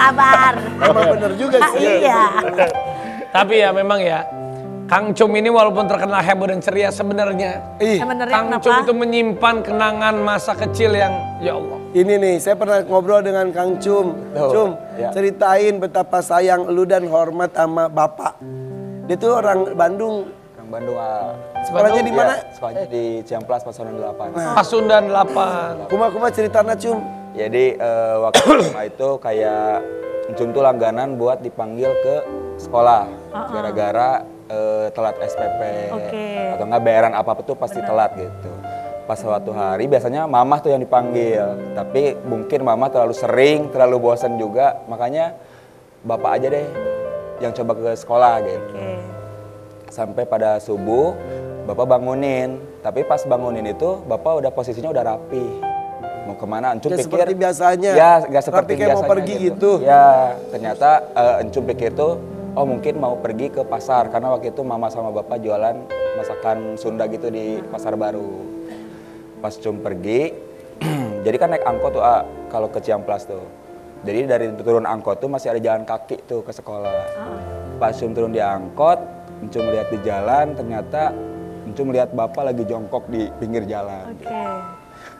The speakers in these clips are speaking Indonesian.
sabar. Emang bener juga sih. Iya. Tapi ya memang ya, Kang Cum ini walaupun terkenal heboh dan ceria sebenarnya Sebenarnya Kang kenapa? Cum itu menyimpan kenangan masa kecil yang ya Allah. Ini nih, saya pernah ngobrol dengan Kang Cum. Cum, ceritain betapa sayang lu dan hormat sama bapak. Dia tuh orang Bandung. Kang Bandung. Sekolahnya di mana? Sekolahnya di Ciamplas Pasundan 8. Pasundan 8. Kuma ceritanya Cum. Jadi waktu SMA itu kayak Cum tuh langganan buat dipanggil ke sekolah. Gara-gara telat SPP. Atau enggak bayaran apa-apa tuh pasti telat gitu. Pas suatu hari biasanya mamah tuh yang dipanggil. Tapi mungkin mamah terlalu sering, terlalu bosan juga. Makanya bapak aja deh yang coba ke sekolah gitu. Sampai pada subuh, bapak bangunin. Tapi pas bangunin itu, bapak udah posisinya udah rapi. Mau kemana? Encum pikir seperti biasanya. Ya, nggak seperti kayak biasanya mau pergi gitu. Ya, ternyata Encum pikir tuh, oh mungkin mau pergi ke pasar. Karena waktu itu mama sama bapak jualan masakan Sunda gitu di Pasar Baru. Pas Cum pergi, jadi kan naik angkot tuh kalau ke Ciamplas tuh. Jadi dari turun angkot tuh masih ada jalan kaki tuh ke sekolah. Pas Cum turun di angkot, Encum lihat di jalan, ternyata Encum lihat bapak lagi jongkok di pinggir jalan.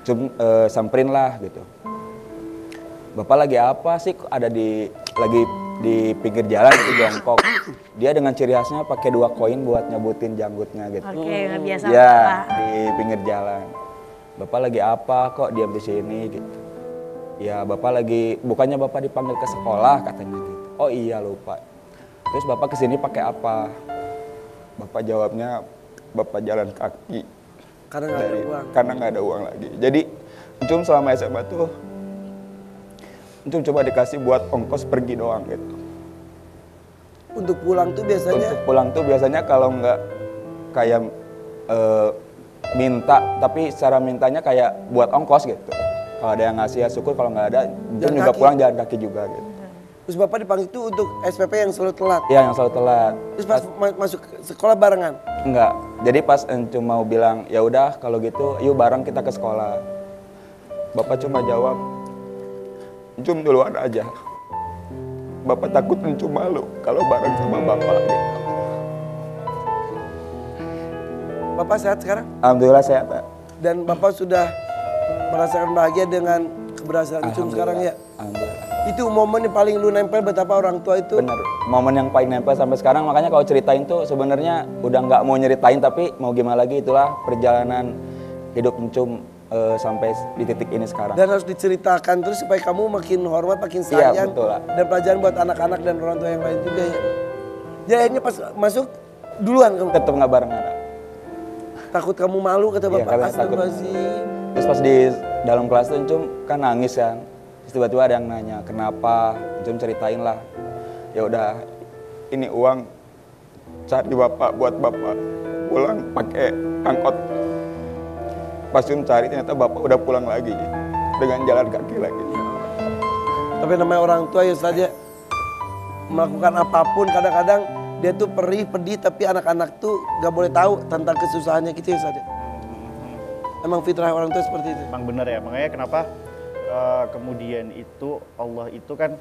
Cum samperin lah gitu. Bapak lagi apa sih? Lagi di pinggir jalan itu jongkok. Dia dengan ciri khasnya pakai 2 koin buat nyebutin janggutnya gitu. Biasa. Ya, di pinggir jalan. Bapak lagi apa kok diam di sini gitu. Ya bapak lagi, bukannya bapak dipanggil ke sekolah katanya gitu. Oh iya lupa. Terus bapak kesini pakai apa? Bapak jawabnya bapak jalan kaki. Karena nggak ada uang. Karena nggak ada uang lagi. Jadi Encum selama SMA tuh Encum coba dikasih buat ongkos pergi doang gitu. Untuk pulang tuh biasanya? Untuk pulang tuh biasanya kalau nggak kayak minta, tapi secara mintanya kayak buat ongkos gitu. Kalau ada yang ngasih ya syukur, kalau nggak ada Encum juga pulang jalan kaki juga gitu. Terus bapak dipanggil tuh untuk SPP yang selalu telat? Iya yang selalu telat. Terus pas masuk sekolah barengan? Enggak. Jadi pas Encum mau bilang, ya udah kalau gitu yuk bareng kita ke sekolah. Bapak cuma jawab, Encum duluan aja. Bapak takut Encum malu kalau bareng sama bapak gitu. Bapak sehat sekarang? Alhamdulillah sehat, Pak. Dan bapak sudah merasakan bahagia dengan keberhasilan Encum sekarang ya? Alhamdulillah. Itu momen yang paling lu nempel betapa orang tua itu? Bener, momen yang paling nempel sampai sekarang. Makanya kalau ceritain tuh sebenarnya udah nggak mau nyeritain, tapi mau gimana lagi, itulah perjalanan hidup Encum sampai di titik ini sekarang. Dan harus diceritakan terus supaya kamu makin hormat, makin sayang. Iya, betul lah. Dan pelajaran buat anak-anak dan orang tua yang lain juga ya. Jadi akhirnya pas masuk duluan kamu? Tetep nggak barengan. Takut kamu malu kata bapak? Iya, takut. Terus pas di dalam kelas tuh Encum kan nangis kan. Terus tiba-tiba ada yang nanya, kenapa? Encum ceritain lah. Ya udah, ini uang cari bapak buat bapak pulang pakai angkot. Pas Encum cari ternyata bapak udah pulang lagi dengan jalan kaki lagi. Tapi namanya orang tua ya saja melakukan apapun, kadang-kadang dia tuh perih, pedih, tapi anak-anak tuh gak boleh tahu tentang kesusahannya gitu ya saja. Emang fitrah orang tua seperti itu. Emang bener ya, makanya kenapa kemudian itu Allah itu kan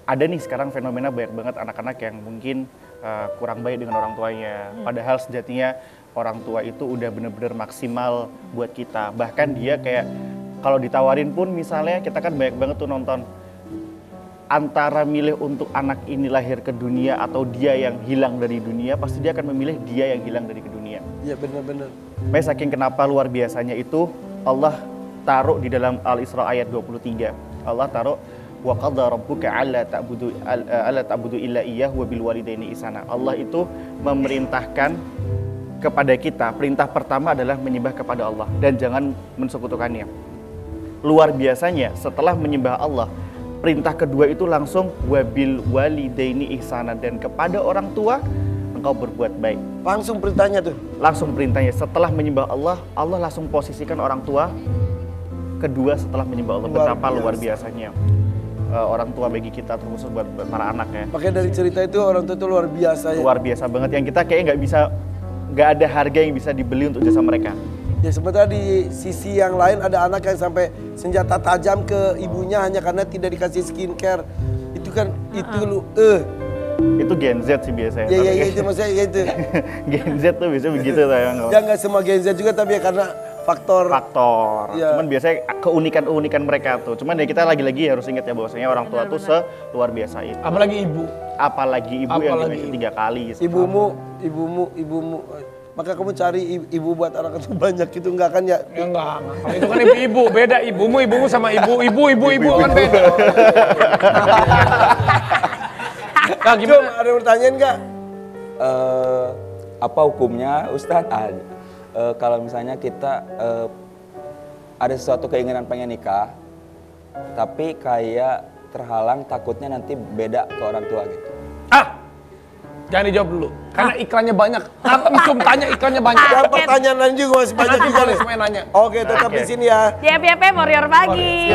ada nih sekarang fenomena banyak banget anak-anak yang mungkin kurang baik dengan orang tuanya. Padahal sejatinya orang tua itu udah bener-bener maksimal buat kita. Bahkan dia kayak kalau ditawarin pun misalnya kita kan banyak banget tuh nonton antara milih untuk anak ini lahir ke dunia atau dia yang hilang dari dunia, pasti dia akan memilih dia yang hilang dari ke dunia. Iya benar-benar. Makanya saking kenapa luar biasanya itu Allah taruh di dalam Al-Isra ayat 23. Allah taruh wa qadha rabbuka alla ta'budu illa iyyahu wa bil walidaini ihsana. Allah itu memerintahkan kepada kita, perintah pertama adalah menyembah kepada Allah dan jangan mensekutukannya. Luar biasanya setelah menyembah Allah, perintah kedua itu langsung wabil walidaini ihsana, dan kepada orang tua engkau berbuat baik. Langsung perintahnya tuh? Langsung perintahnya. Setelah menyembah Allah, Allah langsung posisikan orang tua kedua setelah menyembah Allah. Betapa luar biasanya orang tua bagi kita, terkhusus buat para anak ya. Makanya dari cerita itu orang tua itu luar biasa ya? Luar biasa banget, yang kita kayaknya nggak ada harga yang bisa dibeli untuk jasa mereka. Ya sementara di sisi yang lain ada anak yang sampai senjata tajam ke ibunya hanya karena tidak dikasih skincare. Itu kan itu lu Itu Gen Z sih biasanya. Ya Tapi itu maksudnya ya itu. Gen Z tuh biasanya begitu sayang. Ya nggak semua Gen Z juga tapi ya karena faktor. Faktor. Cuman biasanya keunikan mereka tuh. Cuman ya kita lagi-lagi harus ingat ya bahwasanya orang tua tuh luar biasa itu. Apalagi ibu. Apalagi ibu yang Apalagi dimention 3 kali. Ibumu. Maka kamu cari ibu buat anak itu banyak gitu enggak kan ya? Ya enggak. Kalau itu kan ibu-ibu, beda ibumu sama ibu kan beda. Nah, Jom, gimana? ada pertanyaan nggak? Apa hukumnya Ustadz? Kalau misalnya kita ada sesuatu keinginan pengen nikah, tapi kayak terhalang takutnya nanti beda ke orang tua gitu. Jangan dijawab dulu, karena iklannya banyak. Encum tanya iklannya banyak. Ya, pertanyaan lain juga masih banyak juga nih. Semuanya nanya. Oke, tetap di sini ya. YPP Warrior Pagi.